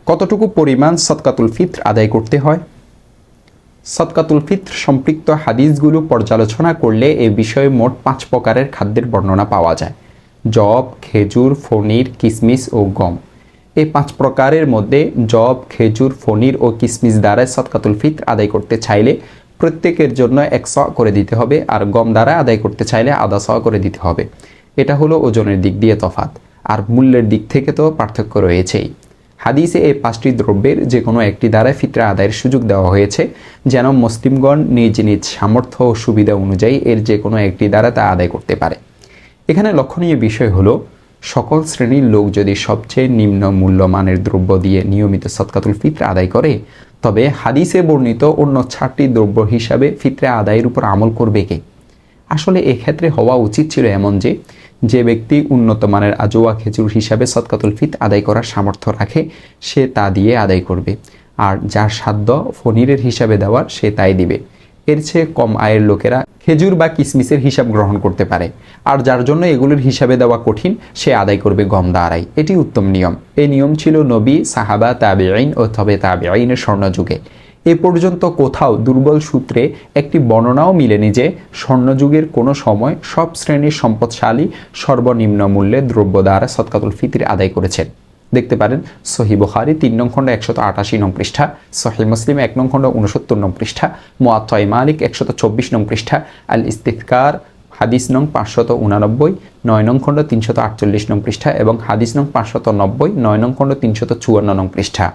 কতটুকু পরিমাণ সদকাতুল ফিত্র আদায় করতে হয়? সদকাতুল ফিত্র সম্পৃক্ত হাদিসগুলো পর্যালোচনা করলে এ বিষয়ে মোট 5 প্রকারের খাদ্যের বর্ণনা পাওয়া যায়। যব, খেজুর, ফনির, কিসমিস ও গম। এই 5 প্রকারের মধ্যে যব, খেজুর, ফনির ও কিসমিস দ্বারা সদকাতুল ফিত্র আদায় করতে চাইলে প্রত্যেকের জন্য 1 স করে দিতে হবে, আর গম দ্বারা আদায় করতে চাইলে আধা স করে দিতে হবে। এটা হলো ওজনের দিক দিয়ে তফাৎ, আর মূল্যের দিক থেকে তো পার্থক্য রয়েছেই। হাদিসে এই 5টি দ্রব্যের যে কোনো একটি দ্বারা ফিতরা আদায়ের সুযোগ দেওয়া হয়েছে, যেন মুসলিমগণ নিজ নিজ সামর্থ্য ও সুবিধা অনুযায়ী এর যে কোনো একটি দ্বারা তা আদায় করতে পারে। এখানে লক্ষণীয় বিষয় হলো, সকল শ্রেণীর লোক যদি সবচেয়ে নিম্ন মূল্যমানের দ্রব্য দিয়ে নিয়মিত সদকাতুল ফিত্র আদায় করে, তবে হাদিসে বর্ণিত অন্য 6টি দ্রব্য হিসাবে ফিতরা আদায়ের উপর আমল করবে কে? আসলে এক্ষেত্রে হওয়া উচিত ছিল এমন যে ব্যক্তি উন্নত মানের আজওয়া খেজুর হিসাবে সদকাতুল ফিত্র আদায় করার সামর্থ্য রাখে, সে তা দিয়ে আদায় করবে, আর যার সাধ্য ফনিরের হিসাবে দেওয়ার সে তাই দিবে। এর চেয়ে কম আয়ের লোকেরা খেজুর বা কিসমিসের হিসাব গ্রহণ করতে পারে, আর যার জন্য এগুলোর হিসাবে দেওয়া কঠিন সে আদায় করবে গম দ্বারাই। এটি উত্তম নিয়ম। এই নিয়ম ছিল নবী, সাহাবা, তাবেঈন ও তাবেঈনের স্বর্ণযুগে। এ পর্যন্ত কোথাও দুর্বল সূত্রে একটি বর্ণনাও মিলেনি যে স্বর্ণযুগের কোনো সময় সব শ্রেণীর সম্পদশালী সর্বনিম্ন মূল্যে দ্রব্য দ্বারা সদকাতুল ফিতর আদায় করেছেন। দেখতে পারেন সহিহ বুখারী 3 নং খণ্ড 188 নং পৃষ্ঠা, সহিহ মুসলিম 1 নং খণ্ড 69 নং পৃষ্ঠা, মুয়াত্তা মালিক 124 নং পৃষ্ঠা, আল ইস্তিযকার হাদিস নং 589, 9 নং খণ্ড 348 নং পৃষ্ঠা এবং হাদিস নং 590, 9 নং খণ্ড 354 নং পৃষ্ঠা।